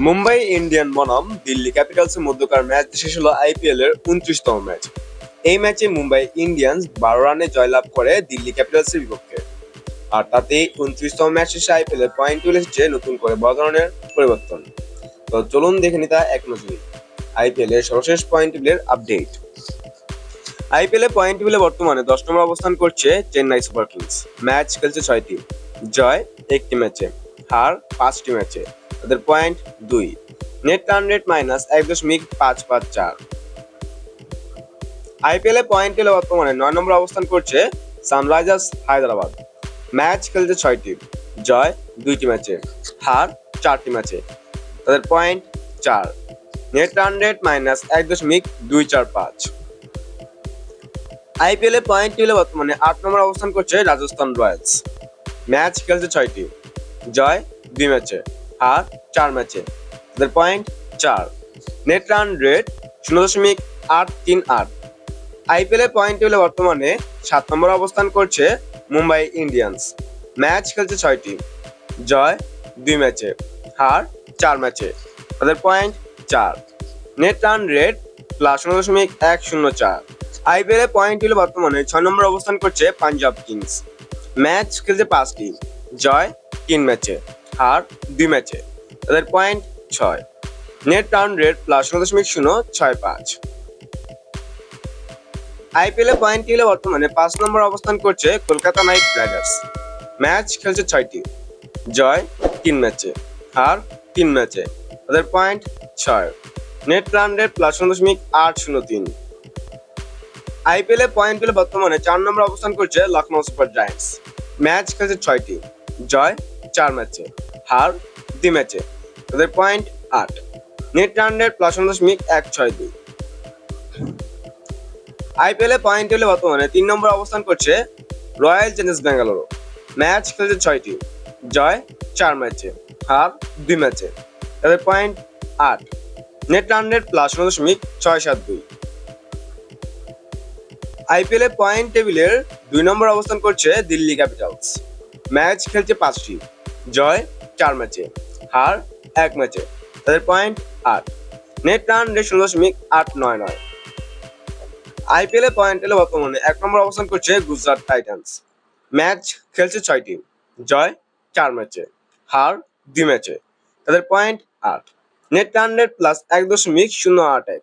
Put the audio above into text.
Mumbai Indian বনাম দিল্লি ক্যাপিটালসের মধ্যকার match শেষ হলো আইপিএল এর 29তম ম্যাচ। এই ম্যাচে মুম্বাই ইন্ডিয়ান্স 12 রানে জয়লাভ করে দিল্লি ক্যাপিটালসের বিপক্ষে। আর তাতেই 29তম ম্যাচ শেষে আইপিএল এর পয়েন্ট টেবিলে এসেছে নতুন করে বড় ধরনের পরিবর্তন। তো চলুন দেখে নিই তা এক নজরে। আইপিএল এর সর্বশেষ পয়েন্ট টেবিলের আপডেট। আইপিএল এর পয়েন্ট টেবিলে বর্তমানে 10 নম্বর অবস্থান করছে চেন্নাই সুপার কিংস। ম্যাচ খেলছে 6টি, জয় 1টি ম্যাচে, হার 5টি ম্যাচে। তাদের point 2, net run rate -1.554। IPL এ পয়েন্ট টেবিলে বর্তমানে 9 নম্বর অবস্থান করছে সানরাইজার্স হায়দ্রাবাদ। ম্যাচ খেলছে 6টি, জয় 2টি ম্যাচে, হার 4টি ম্যাচে। তাদের point 4, net run rate -1.245। IPL এ পয়েন্ট টেবিলে বর্তমানে 8 নম্বর অবস্থান করছে রাজস্থান রয়্যালস। ম্যাচ খেলছে 6টি, জয় 2 ম্যাচে, হার 4 ম্যাচে। তাদের point 4, net run rate 0.838। IPL এ পয়েন্ট টেবিলে বর্তমানে 7 নম্বর অবস্থান করছে মুম্বাই ইন্ডিয়ান্স। ম্যাচ খেলছে 6টি, জয় 2 ম্যাচে, হার 4 ম্যাচে। তাদের point 4, net run rate +0.104। IPL এ পয়েন্ট টেবিলে বর্তমানে 6 নম্বর অবস্থান করছে পাঞ্জাব কিংস। ম্যাচ খেলছে 5টি, জয় 3 ম্যাচে, হার 2 ম্যাচে। তাদের point 6, net run rate +0.065। IPL এ পয়েন্ট টেবিলে বর্তমানে 5 নম্বর অবস্থান করছে কলকাতা নাইট রাইডার্স। ম্যাচ খেলছে 6টি, জয় 3 ম্যাচে, হার 3 ম্যাচে। তাদের point 6, net run rate +0.803। IPL এ পয়েন্ট টেবিলে বর্তমানে 4 নম্বর অবস্থান করছে লখনৌ সুপার জায়ান্টস। ম্যাচ খেলছে 6টি, জয় 4 ম্যাচে, হার 2 ম্যাচে। তাদের point 8, net run rate +0.162। IPL এ পয়েন্ট টেবিলে বর্তমানে 3 নম্বর অবস্থান করছে রয়্যাল চ্যালেঞ্জার্স ব্যাঙ্গালোর। ম্যাচ খেলছে 6টি, জয় 4 ম্যাচে, হার 2 ম্যাচে। তাদের point 8, net run rate +0.672। IPL এ পয়েন্ট টেবিলের 2 নম্বর অবস্থান করছে দিল্লি ক্যাপিটালস। ম্যাচ খেলছে 5টি, জয় 4 ম্যাচে, হার 1 ম্যাচে। তাদের point 8, net run rate 0.899। IPL এ পয়েন্ট টেবিলে বর্তমানে 1 নম্বর অবস্থান করছে গুজরাট টাইটান্স। ম্যাচ খেলছে 6টি, জয় 4 ম্যাচে, হার 2 ম্যাচে। তাদের পয়েন্ট 8, নেট রান রেট +1.081।